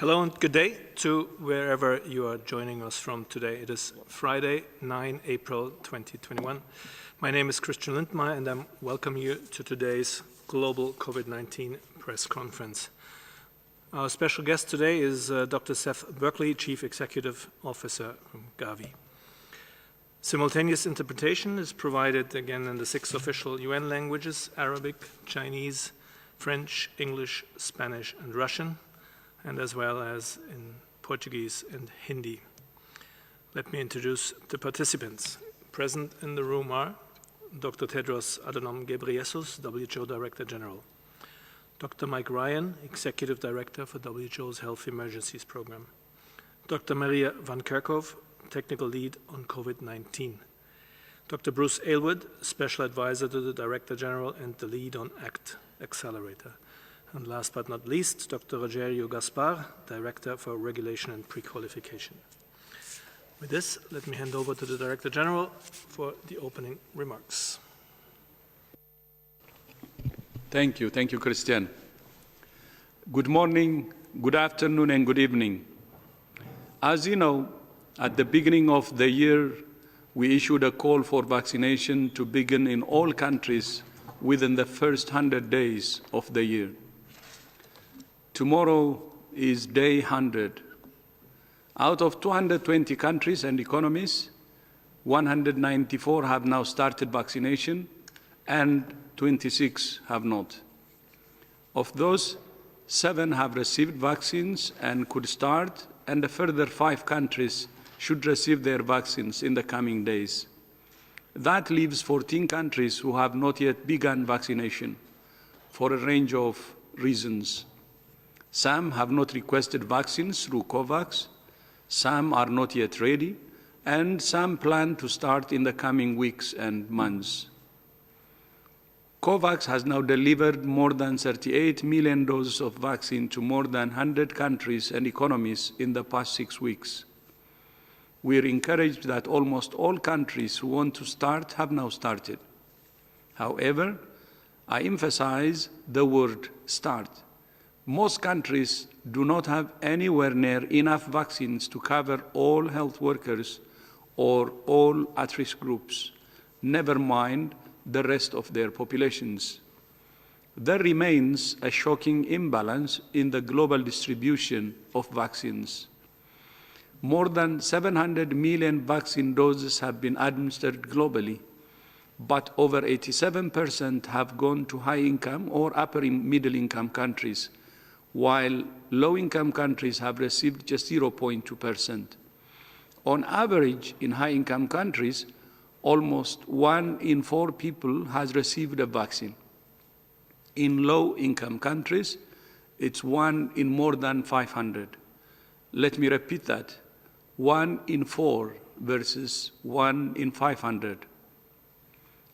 Hello and good day to wherever you are joining us from today. It is Friday, 9 April 2021. My name is Christian Lindmeier and I welcome you to today's Global COVID-19 press conference. Our special guest today is Dr. Seth Berkley, Chief Executive Officer from Gavi. Simultaneous interpretation is provided again in the 6 official UN languages: Arabic, Chinese, French, English, Spanish and Russian, and as well as in Portuguese and Hindi. Let me introduce the participants. Present in the room are Dr. Tedros Adhanom Ghebreyesus, WHO Director General; Dr. Mike Ryan, Executive Director for WHO's Health Emergencies Program; Dr. Maria Van Kerkhove, Technical Lead on COVID-19; Dr. Bruce Aylward, Special Advisor to the Director General and the Lead on ACT Accelerator; and last but not least, Dr. Rogerio Gaspar, Director for Regulation and Pre-Qualification. With this, let me hand over to the Director General for the opening remarks. Thank you, Christian. Good morning, good afternoon, and good evening. As you know, at the beginning of the year, we issued a call for vaccination to begin in all countries within the first 100 days of the year. Tomorrow is day 100. Out of 220 countries and economies, 194 have now started vaccination and 26 have not. Of those, 7 have received vaccines and could start, and a further 5 countries should receive their vaccines in the coming days. That leaves 14 countries who have not yet begun vaccination for a range of reasons. Some have not requested vaccines through COVAX, some are not yet ready, and some plan to start in the coming weeks and months. COVAX has now delivered more than 38 million doses of vaccine to more than 100 countries and economies in the past 6 weeks. We are encouraged that almost all countries who want to start have now started. However, I emphasize the word start. Most countries do not have anywhere near enough vaccines to cover all health workers or all at-risk groups, never mind the rest of their populations. There remains a shocking imbalance in the global distribution of vaccines. More than 700 million vaccine doses have been administered globally, but over 87% have gone to high-income or upper-middle-income countries, while low-income countries have received just 0.2%. On average, in high-income countries, almost 1 in 4 people has received a vaccine. In low-income countries, it's 1 in more than 500. Let me repeat that. 1 in 4 versus 1 in 500.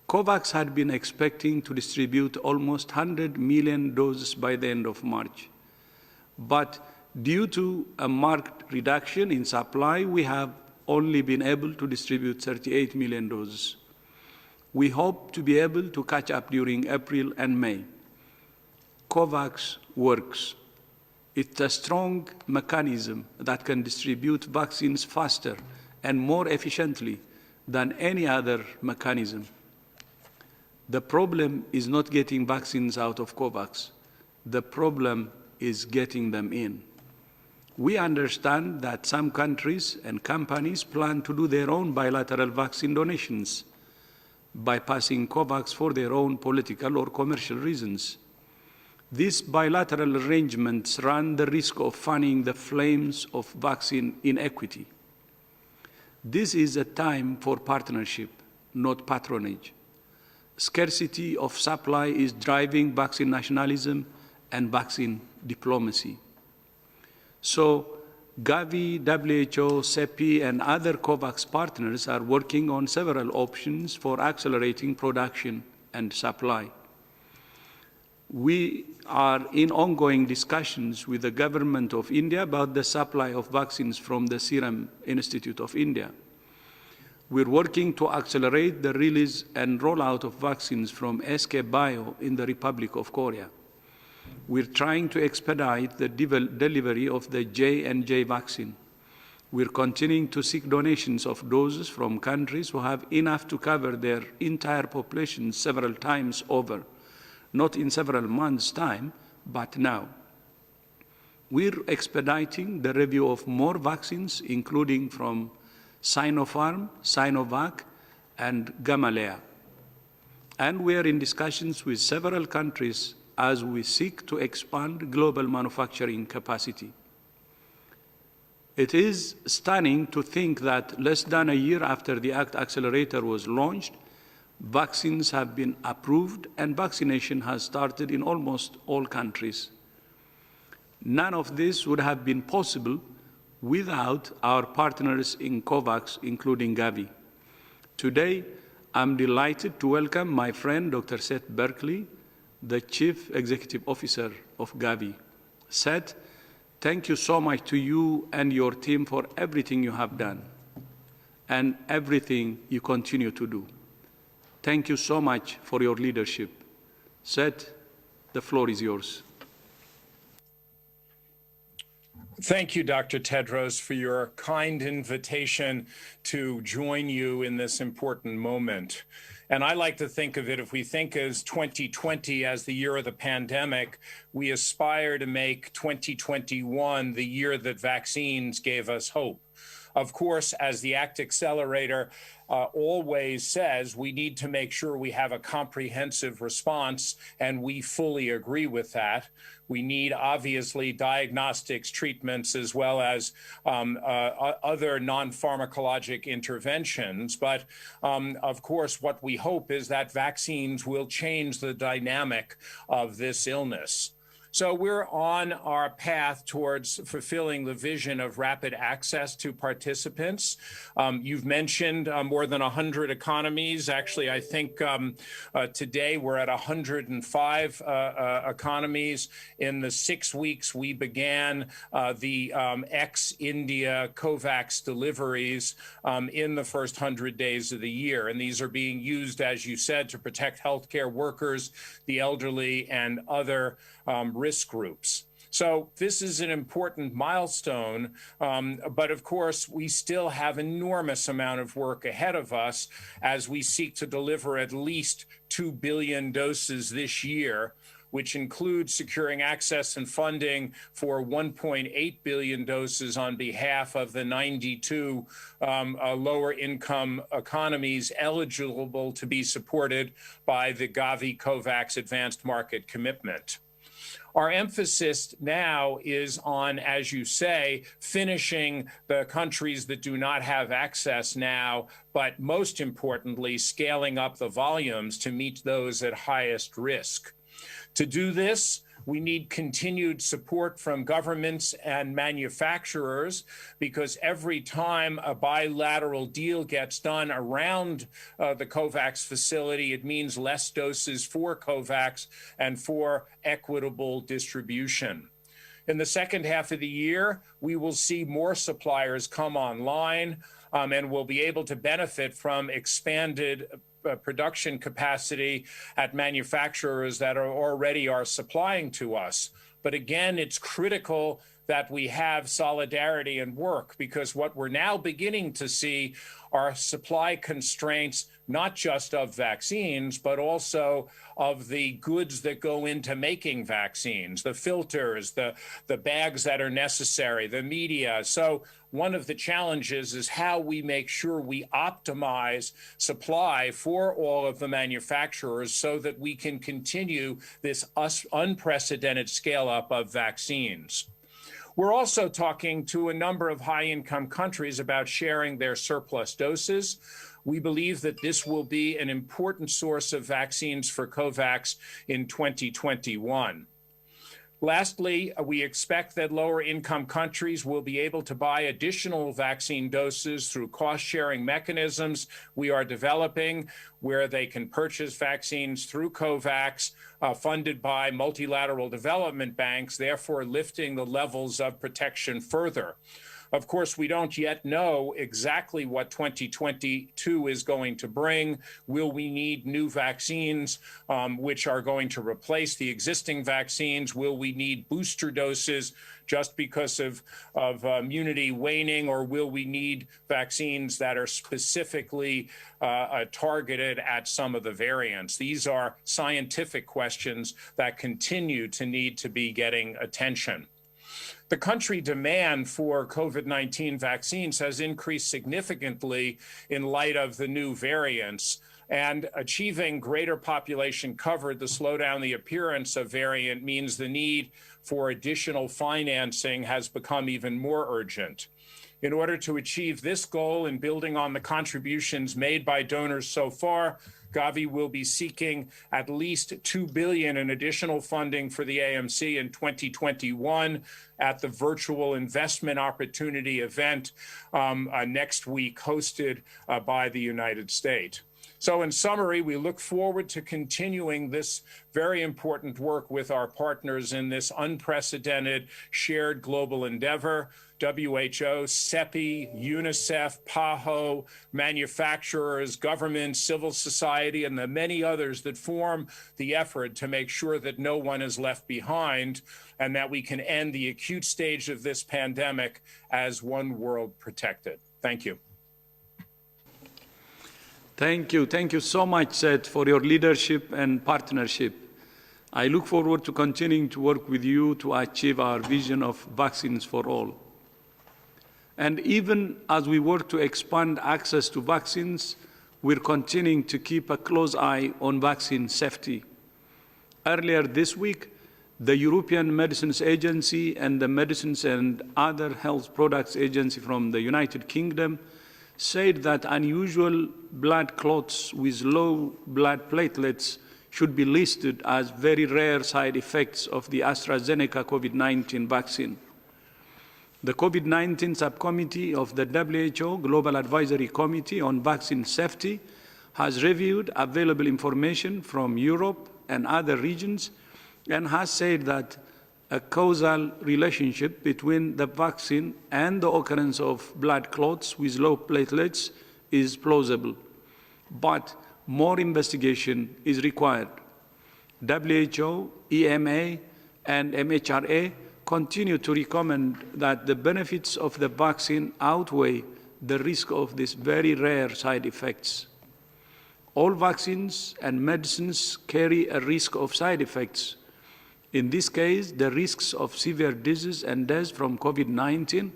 COVAX had been expecting to distribute almost 100 million doses by the end of March. But due to a marked reduction in supply, we have only been able to distribute 38 million doses. We hope to be able to catch up during April and May. COVAX works. It's a strong mechanism that can distribute vaccines faster and more efficiently than any other mechanism. The problem is not getting vaccines out of COVAX. The problem is getting them in. We understand that some countries and companies plan to do their own bilateral vaccine donations, bypassing COVAX for their own political or commercial reasons. These bilateral arrangements run the risk of fanning the flames of vaccine inequity. This is a time for partnership, not patronage. Scarcity of supply is driving vaccine nationalism and vaccine diplomacy. So, Gavi, WHO, CEPI, and other COVAX partners are working on several options for accelerating production and supply. We are in ongoing discussions with the government of India about the supply of vaccines from the Serum Institute of India. We're working to accelerate the release and rollout of vaccines from SK Bio in the Republic of Korea. We're trying to expedite the delivery of the J&J vaccine. We're continuing to seek donations of doses from countries who have enough to cover their entire population several times over, not in several months' time, but now. We're expediting the review of more vaccines, including from Sinopharm, Sinovac, and Gamaleya. And we are in discussions with several countries as we seek to expand global manufacturing capacity. It is stunning to think that less than a year after the ACT Accelerator was launched, vaccines have been approved and vaccination has started in almost all countries. None of this would have been possible without our partners in COVAX, including Gavi. Today, I'm delighted to welcome my friend, Dr. Seth Berkley, the Chief Executive Officer of Gavi. Seth, thank you so much to you and your team for everything you have done and everything you continue to do. Thank you so much for your leadership. Seth, the floor is yours. Thank you, Dr. Tedros, for your kind invitation to join you in this important moment. And I like to think of it, if we think as 2020 as the year of the pandemic, we aspire to make 2021 the year that vaccines gave us hope. Of course, as the ACT Accelerator always says, we need to make sure we have a comprehensive response, and we fully agree with that. We need, obviously, diagnostics, treatments, as well as other non-pharmacologic interventions. But, of course, what we hope is that vaccines will change the dynamic of this illness. So we're on our path towards fulfilling the vision of rapid access to participants. You've mentioned more than 100 economies. Actually, I think today we're at 105 economies. In the 6 weeks we began the ex-India COVAX deliveries in the first 100 days of the year. And these are being used, as you said, to protect healthcare workers, the elderly, and other risk groups. So this is an important milestone, but of course, we still have enormous amount of work ahead of us as we seek to deliver at least 2 billion doses this year, which includes securing access and funding for 1.8 billion doses on behalf of the 92 lower income economies eligible to be supported by the Gavi COVAX Advanced Market Commitment. Our emphasis now is on, as you say, finishing the countries that do not have access now, but most importantly, scaling up the volumes to meet those at highest risk. To do this, we need continued support from governments and manufacturers, because every time a bilateral deal gets done around the COVAX facility, it means less doses for COVAX and for equitable distribution. In the second half of the year, we will see more suppliers come online, and we'll be able to benefit from expanded production capacity at manufacturers that already are supplying to us. But again, it's critical that we have solidarity and work, because what we're now beginning to see are supply constraints, not just of vaccines, but also of the goods that go into making vaccines, the filters, the bags that are necessary, the media. So one of the challenges is how we make sure we optimize supply for all of the manufacturers so that we can continue this unprecedented scale up of vaccines. We're also talking to a number of high-income countries about sharing their surplus doses. We believe that this will be an important source of vaccines for COVAX in 2021. Lastly, we expect that lower-income countries will be able to buy additional vaccine doses through cost-sharing mechanisms we are developing, where they can purchase vaccines through COVAX, funded by multilateral development banks, therefore lifting the levels of protection further. Of course, we don't yet know exactly what 2022 is going to bring. Will we need new vaccines which are going to replace the existing vaccines? Will we need booster doses just because of immunity waning, or will we need vaccines that are specifically targeted at some of the variants? These are scientific questions that continue to need to be getting attention. The country demand for COVID-19 vaccines has increased significantly in light of the new variants, and achieving greater population cover to slow down the appearance of variant means the need for additional financing has become even more urgent. In order to achieve this goal and building on the contributions made by donors so far, Gavi will be seeking at least $2 billion in additional funding for the AMC in 2021 at the virtual investment opportunity event next week, hosted by the United States. So in summary, we look forward to continuing this very important work with our partners in this unprecedented shared global endeavor. WHO, CEPI, UNICEF, PAHO, manufacturers, governments, civil society, and the many others that form the effort to make sure that no one is left behind and that we can end the acute stage of this pandemic as one world protected. Thank you. Thank you. Thank you so much, Seth, for your leadership and partnership. I look forward to continuing to work with you to achieve our vision of vaccines for all. And even as we work to expand access to vaccines, we're continuing to keep a close eye on vaccine safety. Earlier this week, the European Medicines Agency and the Medicines and Other Health Products Agency from the United Kingdom said that unusual blood clots with low blood platelets should be listed as very rare side effects of the AstraZeneca COVID-19 vaccine. The COVID-19 subcommittee of the WHO Global Advisory Committee on Vaccine Safety has reviewed available information from Europe and other regions and has said that a causal relationship between the vaccine and the occurrence of blood clots with low platelets is plausible, but more investigation is required. WHO, EMA, and MHRA continue to recommend that the benefits of the vaccine outweigh the risk of these very rare side effects. All vaccines and medicines carry a risk of side effects. In this case, the risks of severe disease and death from COVID-19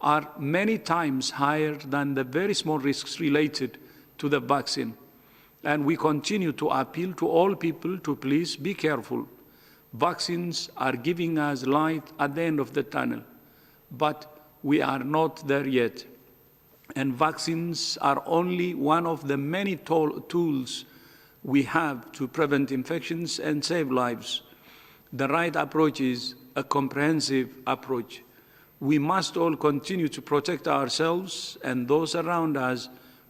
are many times higher than the very small risks related to the vaccine. And we continue to appeal to all people to please be careful. Vaccines are giving us light at the end of the tunnel, but we are not there yet. And vaccines are only one of the many tools we have to prevent infections and save lives. The right approach is a comprehensive approach. We must all continue to protect ourselves and those around us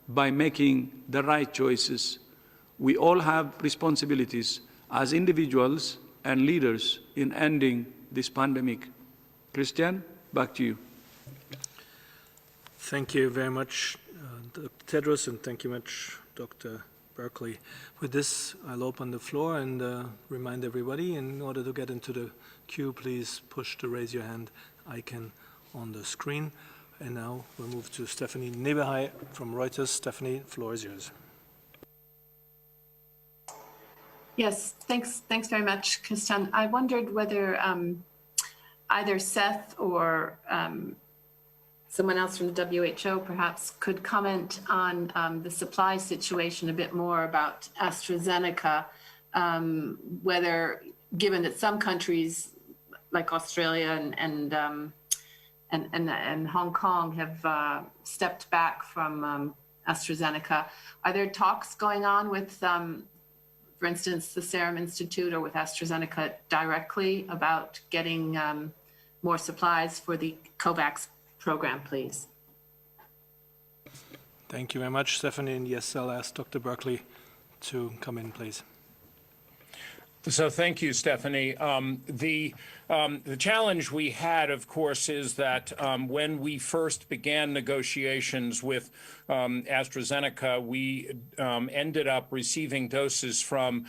by making the right choices. We all have responsibilities as individuals and leaders in ending this pandemic. Christian, back to you. Thank you very much, Dr. Tedros, and thank you much, Dr. Berkeley. With this, I'll open the floor and remind everybody, in order to get into the queue, please push the raise your hand icon on the screen. And now we'll move to Stephanie Neberhai from Reuters. Stephanie, the floor is yours. Yes, thanks very much, Christian. I wondered whether either Seth or someone else from the WHO perhaps could comment on the supply situation a bit more about AstraZeneca, whether, given that some countries like Australia and Hong Kong have stepped back from AstraZeneca, are there talks going on with, for instance, the Serum Institute or with AstraZeneca directly about getting more supplies for the COVAX program, please? Thank you very much, Stephanie. And yes, I'll ask Dr. Berkeley to come in, please. So thank you, Stephanie. The challenge we had, of course, is that when we first began negotiations with AstraZeneca, we ended up receiving doses from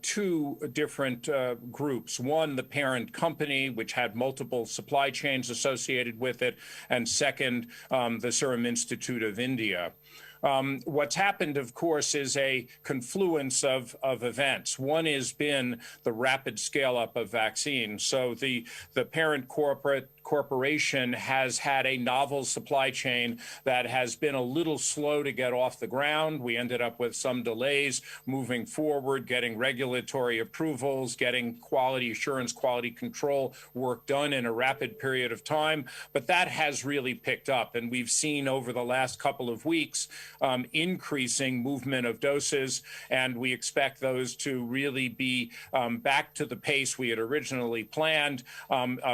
two different groups. One, the parent company, which had multiple supply chains associated with it, and second, the Serum Institute of India. What's happened, of course, is a confluence of events. One has been the rapid scale-up of vaccines. So the parent corporation has had a novel supply chain that has been a little slow to get off the ground. We ended up with some delays moving forward, getting regulatory approvals, getting quality assurance, quality control work done in a rapid period of time. But that has really picked up. And we've seen over the last couple of weeks increasing movement of doses. And we expect those to really be back to the pace we had originally planned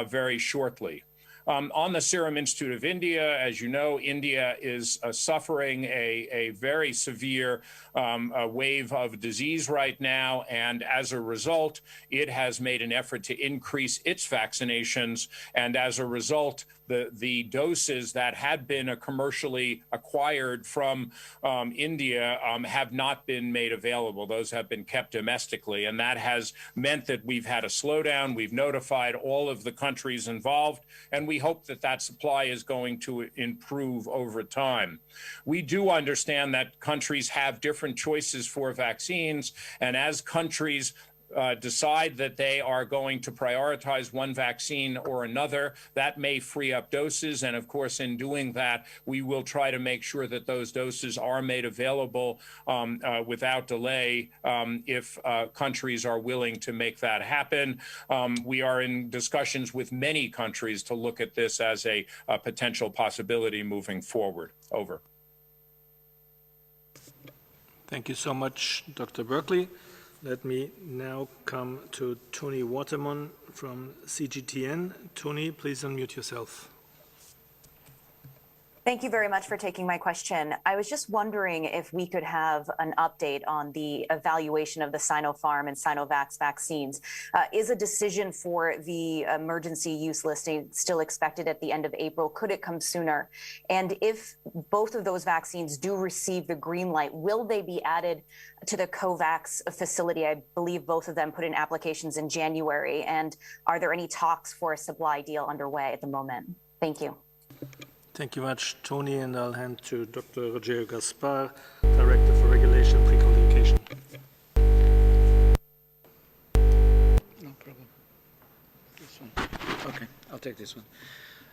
very shortly. On the Serum Institute of India, as you know, India is suffering a very severe wave of disease right now. And as a result, it has made an effort to increase its vaccinations. And as a result, the doses that had been commercially acquired from India have not been made available. Those have been kept domestically. And that has meant that we've had a slowdown. We've notified all of the countries involved, and we hope that that supply is going to improve over time. We do understand that countries have different choices for vaccines, and as countries decide that they are going to prioritize one vaccine or another, that may free up doses. And of course, in doing that, we will try to make sure that those doses are made available without delay if countries are willing to make that happen. We are in discussions with many countries to look at this as a potential possibility moving forward. Over. Thank you so much, Dr. Berkeley. Let me now come to Tony Waterman from CGTN. Tony, please unmute yourself. Thank you very much for taking my question. I was just wondering if we could have an update on the evaluation of the Sinopharm and Sinovac vaccines. Is a decision for the emergency use listing still expected at the end of April? Could it come sooner? And if both of those vaccines do receive the green light, will they be added to the COVAX facility? I believe both of them put in applications in January. And are there any talks for a supply deal underway at the moment? Thank you. Thank you much, Tony, and I'll hand to Dr. Roger Gaspar, Director for Regulation and Pre-Communication. No problem. This one. Okay, I'll take this one.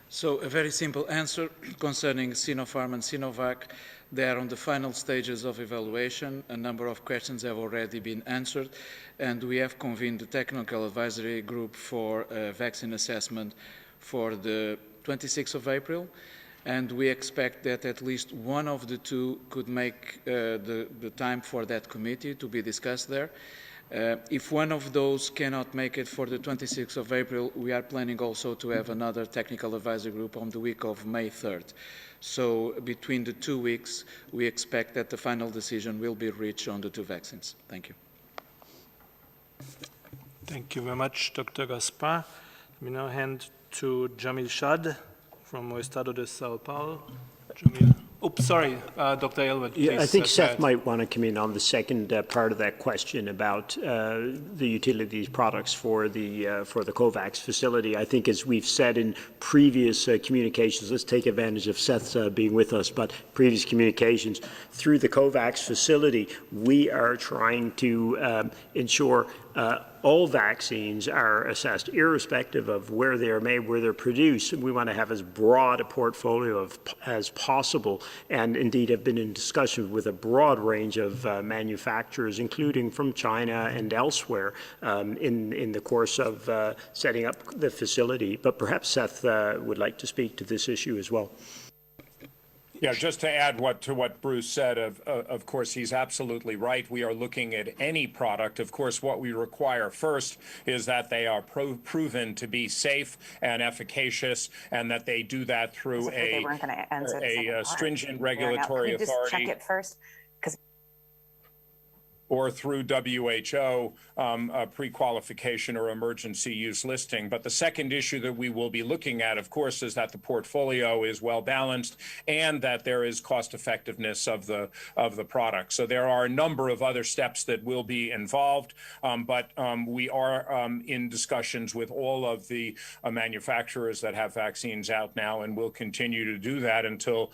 So a very simple answer concerning Sinopharm and Sinovac. They are on the final stages of evaluation. A number of questions have already been answered, and we have convened the technical advisory group for vaccine assessment for the 26th of April. And we expect that at least one of the two could make the time for that committee to be discussed there. If one of those cannot make it for the 26th of April, we are planning also to have another technical advisory group on the week of May 3rd. So between the 2 weeks, we expect that the final decision will be reached on the two vaccines. Thank you. Thank you very much, Dr. Gaspar. Let me now hand to Jamil Shad from o Estado de Sao Paulo. Jamil. Oops, sorry, Dr. Aylward, please. Yeah, I think Seth might want to come in on the second part of that question about the utility of these products for the COVAX facility. I think, as we've said in previous communications, let's take advantage of Seth's being with us, but previous communications, through the COVAX facility, we are trying to ensure all vaccines are assessed, irrespective of where they are made, where they're produced. We want to have as broad a portfolio as possible, and indeed have been in discussion with a broad range of manufacturers, including from China and elsewhere, in the course of setting up the facility. But perhaps Seth would like to speak to this issue as well. Yeah, just to add to what Bruce said, of course, he's absolutely right. We are looking at any product. Of course, what we require first is that they are proven to be safe and efficacious, and that they do that through a stringent regulatory authority. Check it first. or through WHO pre-qualification or emergency use listing. But the second issue that we will be looking at, of course, is that the portfolio is well balanced and that there is cost effectiveness of the product. So there are a number of other steps that will be involved, but we are in discussions with all of the manufacturers that have vaccines out now, and we'll continue to do that until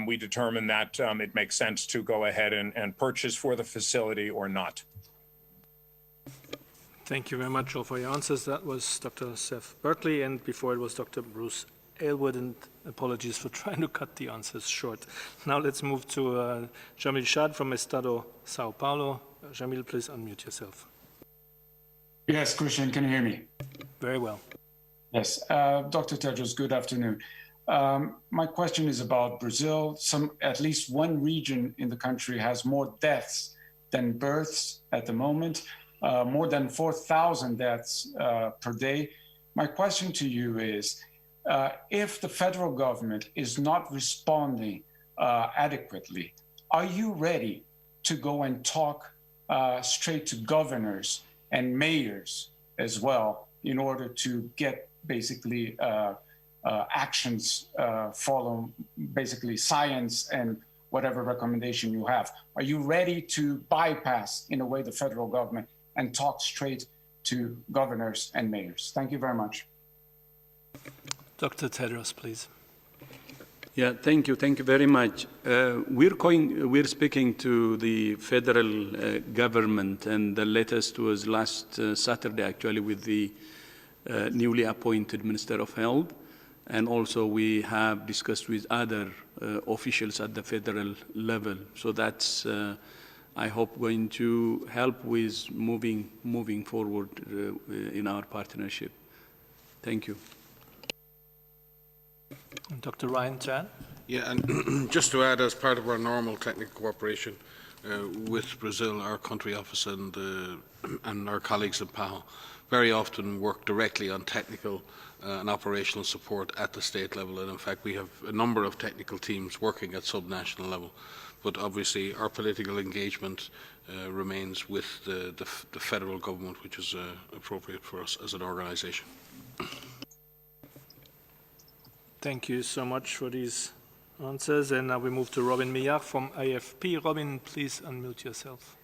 we determine that it makes sense to go ahead and purchase for the facility or not. Thank you very much all for your answers. That was Dr. Seth Berkley, and before it was Dr. Bruce Aylward, and apologies for trying to cut the answers short. Now let's move to Jamil Shad from Estado, Sao Paulo. Jamil, please unmute yourself. Yes, Christian, can you hear me? Very well. Yes, Dr. Tedros, good afternoon. My question is about Brazil. At least one region in the country has more deaths than births at the moment, more than 4,000 deaths per day. My question to you is, if the federal government is not responding adequately, are you ready to go and talk straight to governors and mayors as well in order to get basically actions follow basically science and whatever recommendation you have? Are you ready to bypass, in a way, the federal government and talk straight to governors and mayors? Thank you very much. Dr. Tedros, please. Yeah, thank you very much. We're speaking to the federal government, and the latest was last Saturday, actually, with the newly appointed Minister of Health. And also we have discussed with other officials at the federal level. So that's, I hope, going to help with moving forward in our partnership. Thank you. Dr. Ryan Chan. Yeah, and just to add, as part of our normal technical cooperation with Brazil, our country office and our colleagues in PAHO very often work directly on technical and operational support at the state level. And in fact, we have a number of technical teams working at subnational level. But obviously, our political engagement remains with the federal government, which is appropriate for us as an organisation. Thank you so much for these answers. And now we move to Robin Millard from AFP. Robin, please unmute yourself.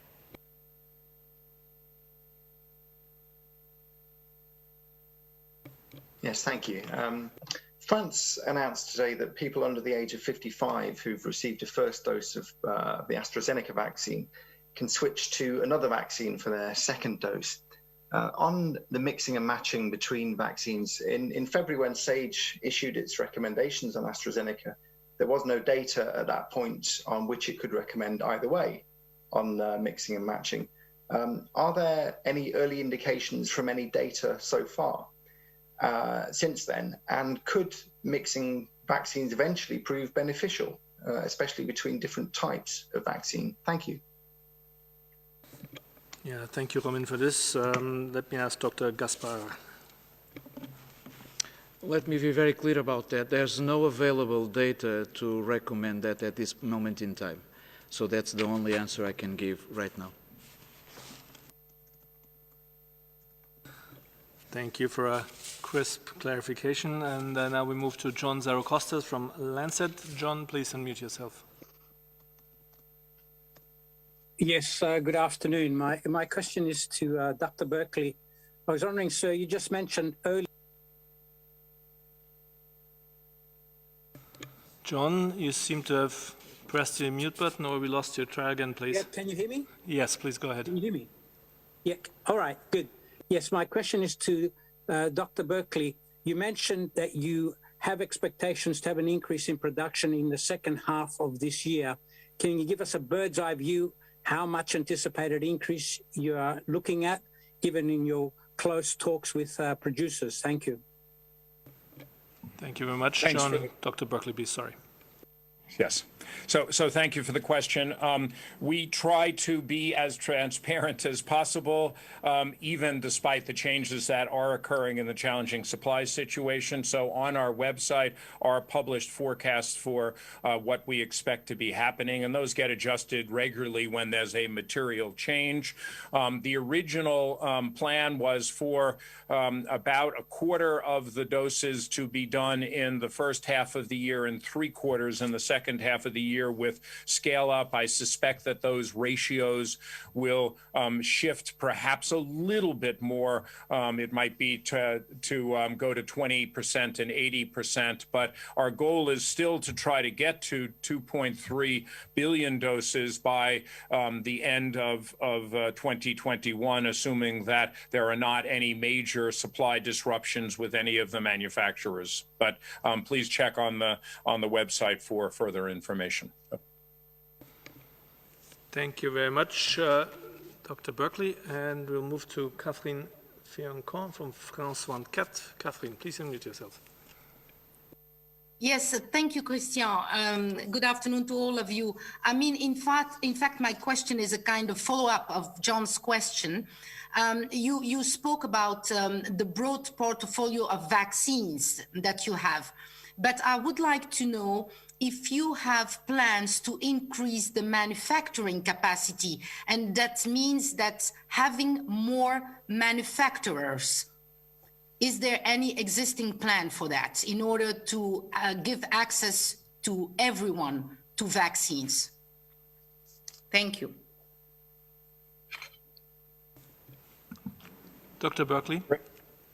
Yes, thank you. France announced today that people under the age of 55 who've received a first dose of the AstraZeneca vaccine can switch to another vaccine for their second dose. On the mixing and matching between vaccines, in February when SAGE issued its recommendations on AstraZeneca, there was no data at that point on which it could recommend either way on mixing and matching. Are there any early indications from any data so far since then? And could mixing vaccines eventually prove beneficial, especially between different types of vaccine? Thank you. Yeah, thank you, Robin, for this. Let me ask Dr. Gaspar. Let me be very clear about that. There's no available data to recommend that at this moment in time. So that's the only answer I can give right now. Thank you for a crisp clarification. And now we move to John Zarocostas from Lancet. John, please unmute yourself. Yes, good afternoon. My question is to Dr. Berkley. I was wondering, sir, you just mentioned earlier. John, you seem to have pressed the mute button, or we lost you. Try again, please. Yeah, can you hear me? Yes, please go ahead. Can you hear me? Yeah, all right, good. Yes, my question is to Dr. Berkley. You mentioned that you have expectations to have an increase in production in the second half of this year. Can you give us a bird's eye view how much anticipated increase you are looking at, given in your close talks with producers? Thank you. Thank you very much, Thanks, John. Philip. Dr. Berkley, please, sorry. Yes. So thank you for the question. We try to be as transparent as possible, even despite the changes that are occurring in the challenging supply situation. So on our website are published forecasts for what we expect to be happening, and those get adjusted regularly when there's a material change. The original plan was for about a quarter of the doses to be done in the first half of the year and 3/4 in the second half of the year with scale up. I suspect that those ratios will shift perhaps a little bit more. It might be to go to 20% and 80%, but our goal is still to try to get to 2.3 billion doses by the end of 2021, assuming that there are not any major supply disruptions with any of the manufacturers. But please check on the website for further information. Thank you very much, Dr. Berkeley. And we'll move to Catherine Fiancon from France 24. Catherine, please unmute yourself. Yes, thank you, Christian. Good afternoon to all of you. I mean, in fact, my question is a kind of follow-up of John's question. You spoke about the broad portfolio of vaccines that you have, but I would like to know if you have plans to increase the manufacturing capacity, and that means that having more manufacturers. Is there any existing plan for that in order to give access to everyone to vaccines? Thank you. Dr. Berkeley?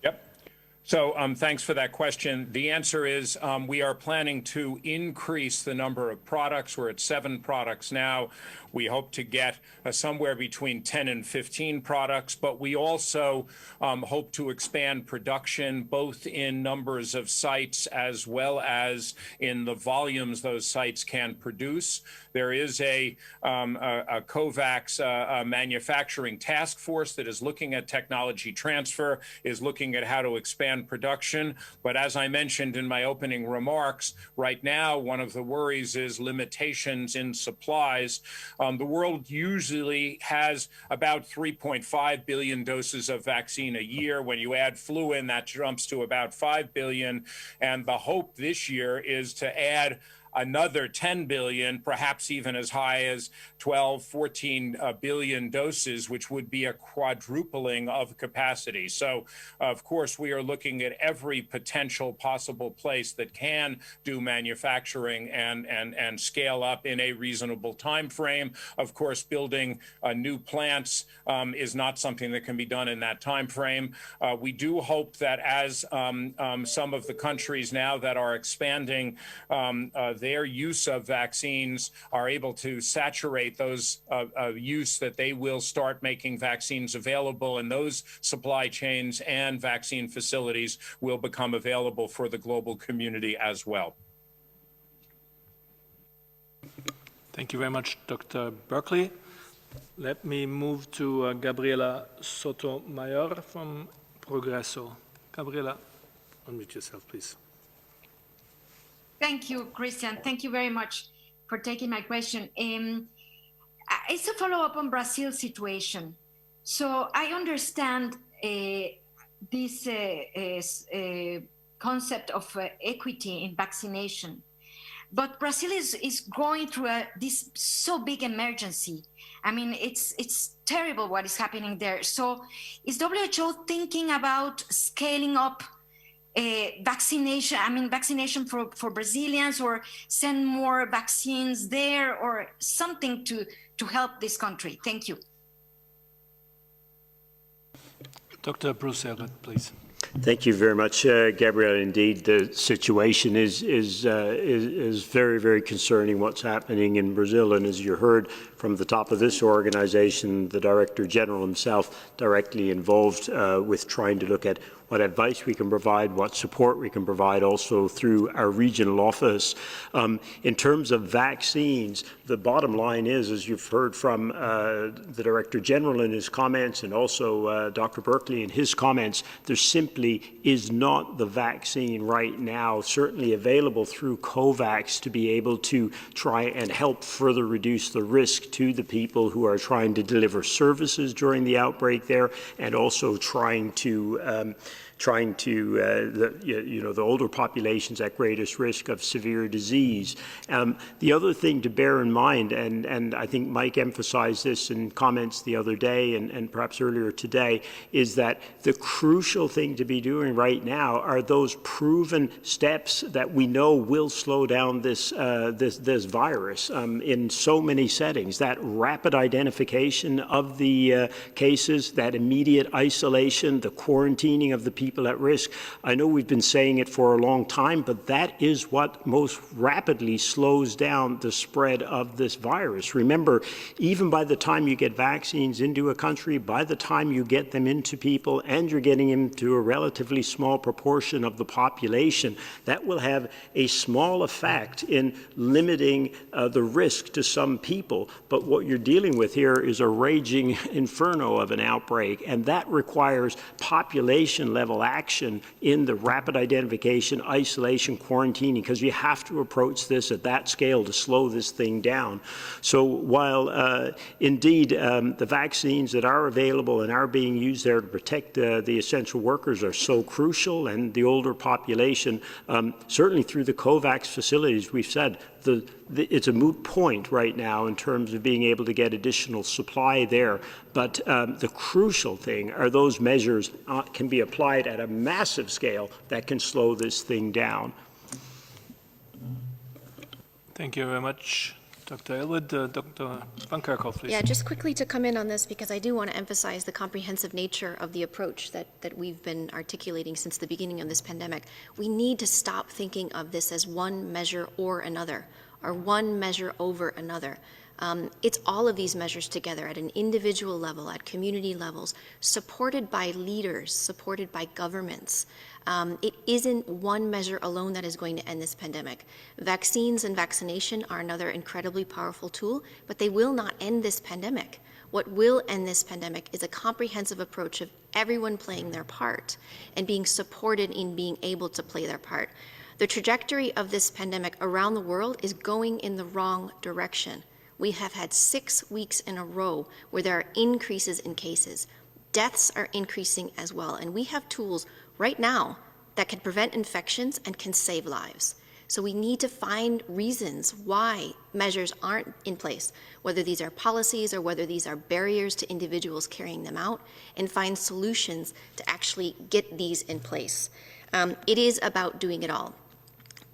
Yep. So thanks for that question. The answer is we are planning to increase the number of products. We're at 7 products now. We hope to get somewhere between 10 and 15 products, but we also hope to expand production both in numbers of sites as well as in the volumes those sites can produce. There is a COVAX manufacturing task force that is looking at technology transfer, is looking at how to expand production. But as I mentioned in my opening remarks, right now, one of the worries is limitations in supplies. The world usually has about 3.5 billion doses of vaccine a year. When you add flu in, that jumps to about 5 billion. And the hope this year is to add another 10 billion, perhaps even as high as 12, 14 billion doses, which would be a quadrupling of capacity. So, of course, we are looking at every potential possible place that can do manufacturing and scale up in a reasonable time frame. Of course, building new plants is not something that can be done in that time frame. We do hope that as some of the countries now that are expanding their use of vaccines are able to saturate those use, that they will start making vaccines available, and those supply chains and vaccine facilities will become available for the global community as well. Thank you very much, Dr. Berkeley. Let me move to Gabriela Sotomayor from Progreso. Gabriela, unmute yourself, please. Thank you, Christian. Thank you very much for taking my question. It's a follow-up on Brazil's situation. So I understand this concept of equity in vaccination, but Brazil is going through this so big emergency. I mean, it's terrible what is happening there. So is WHO thinking about scaling up vaccination for Brazilians, or send more vaccines there, or something to help this country? Thank you. Dr. Bruce Elliott, please. Thank you very much, Gabrielle. Indeed, the situation is very, very concerning, what's happening in Brazil. And as you heard from the top of this organization, the Director General himself directly involved with trying to look at what advice we can provide, what support we can provide also through our regional office. In terms of vaccines, the bottom line is, as you've heard from the Director General in his comments and also Dr. Berkeley in his comments, there simply is not the vaccine right now certainly available through COVAX to be able to try and help further reduce the risk to the people who are trying to deliver services during the outbreak there, and also trying to the older populations at greatest risk of severe disease. The other thing to bear in mind, and I think Mike emphasized this in comments the other day and perhaps earlier today, is that the crucial thing to be doing right now are those proven steps that we know will slow down this virus in so many settings. That rapid identification of the cases, that immediate isolation, the quarantining of the people at risk. I know we've been saying it for a long time, but that is what most rapidly slows down the spread of this virus. Remember, even by the time you get vaccines into a country, by the time you get them into people and you're getting them to a relatively small proportion of the population, that will have a small effect in limiting the risk to some people. But what you're dealing with here is a raging inferno of an outbreak, and that requires population-level action in the rapid identification, isolation, quarantining, because you have to approach this at that scale to slow this thing down. So while indeed the vaccines that are available and are being used there to protect the essential workers are so crucial, and the older population, certainly through the COVAX facilities, we've said it's a moot point right now in terms of being able to get additional supply there. But the crucial thing are those measures can be applied at a massive scale that can slow this thing down. Thank you very much, Dr. Elwood. Dr. Van Kerkhoff, please. Yeah, just quickly to come in on this, because I do want to emphasize the comprehensive nature of the approach that we've been articulating since the beginning of this pandemic. We need to stop thinking of this as one measure or another, or one measure over another. It's all of these measures together at an individual level, at community levels, supported by leaders, supported by governments. It isn't one measure alone that is going to end this pandemic. Vaccines and vaccination are another incredibly powerful tool, but they will not end this pandemic. What will end this pandemic is a comprehensive approach of everyone playing their part and being supported in being able to play their part. The trajectory of this pandemic around the world is going in the wrong direction. We have had 6 weeks in a row where there are increases in cases. Deaths are increasing as well, and we have tools right now that can prevent infections and can save lives. So we need to find reasons why measures aren't in place, whether these are policies or whether these are barriers to individuals carrying them out, and find solutions to actually get these in place. It is about doing it all.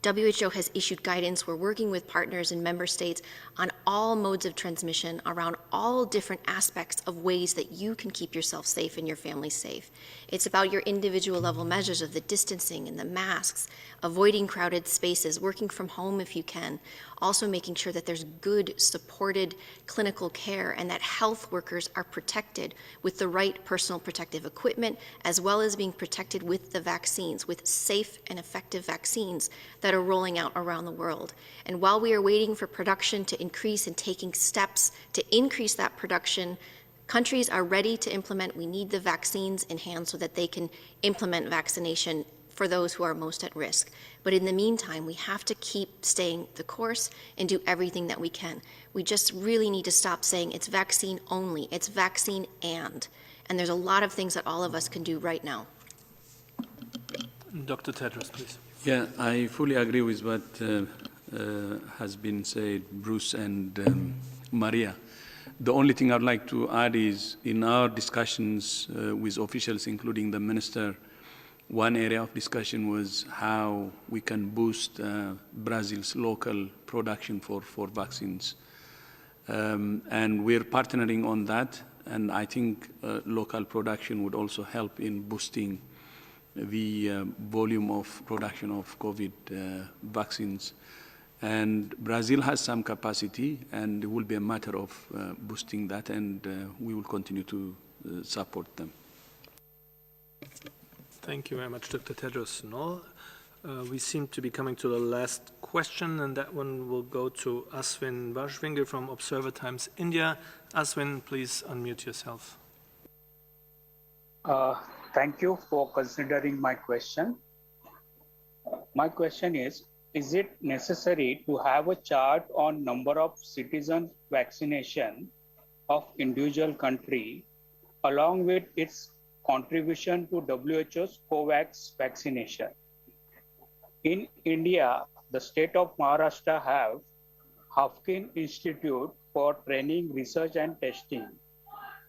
WHO has issued guidance. We're working with partners in member states on all modes of transmission around all different aspects of ways that you can keep yourself safe and your family safe. It's about your individual level measures of the distancing and the masks, avoiding crowded spaces, working from home if you can, also making sure that there's good supported clinical care and that health workers are protected with the right personal protective equipment, as well as being protected with the vaccines, with safe and effective vaccines that are rolling out around the world. And while we are waiting for production to increase and taking steps to increase that production, countries are ready to implement. We need the vaccines in hand so that they can implement vaccination for those who are most at risk. But in the meantime, we have to keep staying the course and do everything that we can. We just really need to stop saying it's vaccine only, it's vaccine and there's a lot of things that all of us can do right now. Dr. Tedros, please. Yeah, I fully agree with what has been said, Bruce and Maria. The only thing I'd like to add is in our discussions with officials, including the minister, one area of discussion was how we can boost Brazil's local production for vaccines. And we're partnering on that, and I think local production would also help in boosting the volume of production of COVID vaccines. And Brazil has some capacity, and it will be a matter of boosting that, and we will continue to support them. Thank you very much, Dr. Tedros. We seem to be coming to the last question, and that one will go to Aswin Vashvinger from Observer Times India. Aswin, please unmute yourself. Thank you for considering my question. My question is it necessary to have a chart on number of citizen vaccination of individual country along with its contribution to WHO's COVAX vaccination? In India, the state of Maharashtra have Hafkin Institute for Training, Research and Testing,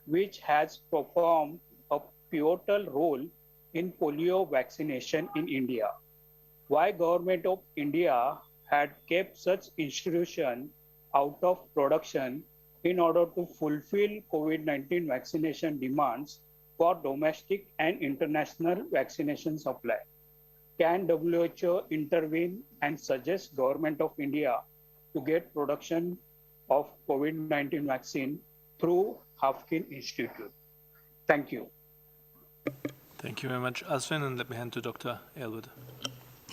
which has performed a pivotal role in polio vaccination in India. Why government of India had kept such institution out of production in order to fulfill COVID-19 vaccination demands for domestic and international vaccination supply? Can WHO intervene and suggest government of India to get production of COVID-19 vaccine through Hafkin Institute? Thank you. Thank you very much, Aswin, and let me hand to Dr. Aylward.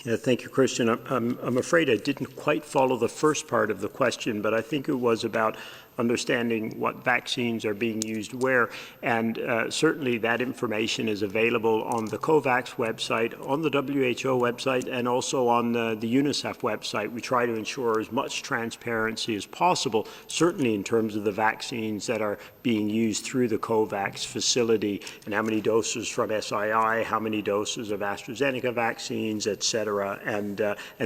Yeah, thank you, Christian. I'm afraid I didn't quite follow the first part of the question, but I think it was about understanding what vaccines are being used where, and certainly that information is available on the COVAX website, on the WHO website, and also on the UNICEF website. We try to ensure as much transparency as possible, certainly in terms of the vaccines that are being used through the COVAX facility, and how many doses from SII, how many doses of AstraZeneca vaccines, etc., and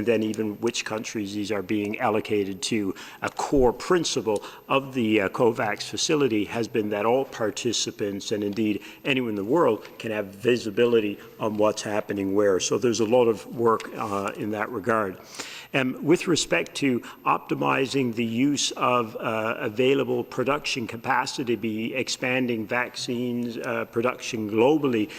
then even which countries these are being allocated to. A core principle of the COVAX facility has been that all participants, and indeed anyone in the world, can have visibility on what's happening where. So there's a lot of work in that regard. With respect to optimizing the use of available production capacity, be expanding vaccines production globally,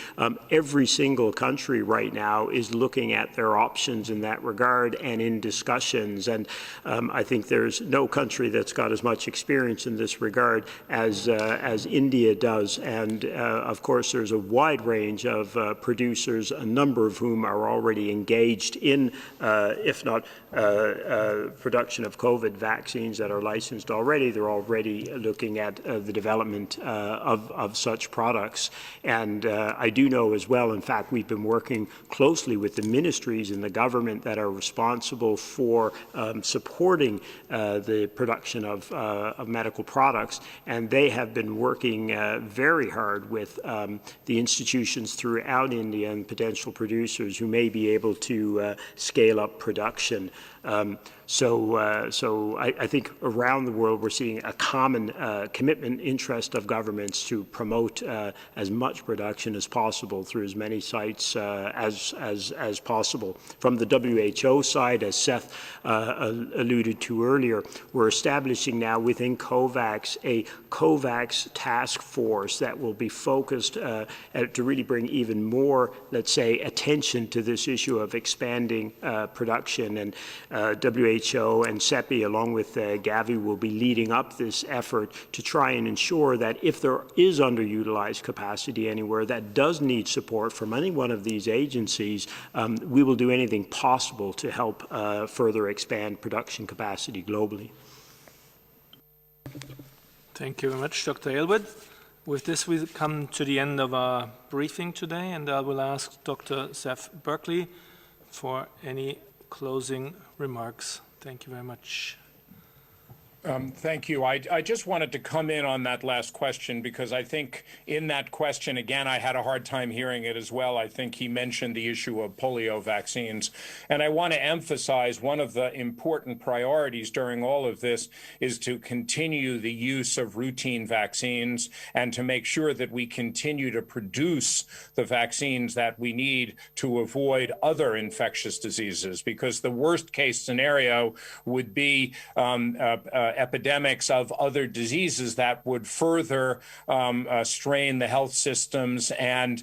every single country right now is looking at their options in that regard and in discussions. And I think there's no country that's got as much experience in this regard as India does. And of course, there's a wide range of producers, a number of whom are already engaged in, if not production of COVID vaccines that are licensed already. They're already looking at the development of such products. And I do know as well, in fact, we've been working closely with the ministries in the government that are responsible for supporting the production of medical products, and they have been working very hard with the institutions throughout India and potential producers who may be able to scale up production. So I think around the world we're seeing a common commitment, interest of governments to promote as much production as possible through as many sites as possible. From the WHO side, as Seth alluded to earlier, we're establishing now within COVAX a COVAX task force that will be focused to really bring even more, let's say, attention to this issue of expanding production. And WHO and CEPI, along with Gavi, will be leading up this effort to try and ensure that if there is underutilized capacity anywhere that does need support from any one of these agencies, we will do anything possible to help further expand production capacity globally. Thank you very much, Dr. Aylward. With this, we come to the end of our briefing today, and I will ask Dr. Seth Berkley for any closing remarks. Thank you very much. Thank you. I just wanted to come in on that last question because I think in that question, again, I had a hard time hearing it as well. I think he mentioned the issue of polio vaccines. And I want to emphasize one of the important priorities during all of this is to continue the use of routine vaccines and to make sure that we continue to produce the vaccines that we need to avoid other infectious diseases, because the worst case scenario would be epidemics of other diseases that would further strain the health systems and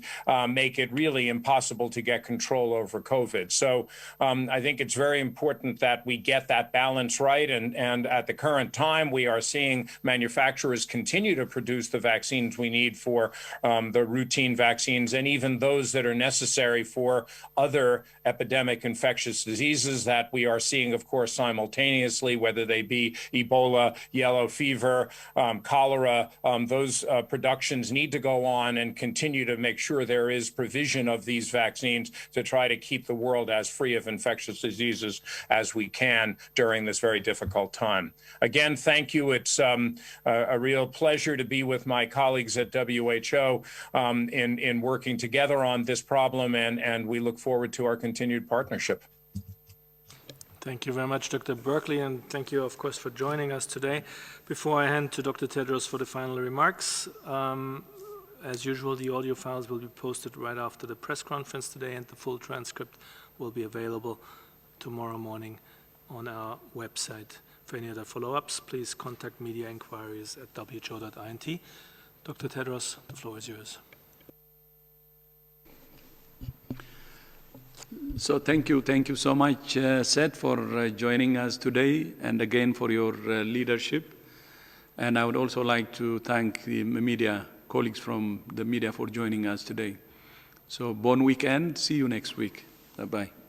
make it really impossible to get control over COVID. So I think it's very important that we get that balance right. And at the current time, we are seeing manufacturers continue to produce the vaccines we need for the routine vaccines and even those that are necessary for other epidemic infectious diseases that we are seeing, of course, simultaneously, whether they be Ebola, yellow fever, cholera. Those productions need to go on and continue to make sure there is provision of these vaccines to try to keep the world as free of infectious diseases as we can during this very difficult time. Again, thank you. It's a real pleasure to be with my colleagues at WHO in working together on this problem, and we look forward to our continued partnership. Thank you very much, Dr. Berkeley, and thank you, of course, for joining us today. Before I hand to Dr. Tedros for the final remarks, as usual, the audio files will be posted right after the press conference today, and the full transcript will be available tomorrow morning on our website. For any other follow-ups, please contact media inquiries at who.int. Dr. Tedros, the floor is yours. So thank you so much, Seth, for joining us today, and again for your leadership. And I would also like to thank the media colleagues from the media for joining us today. So bon weekend. See you next week. Bye-bye.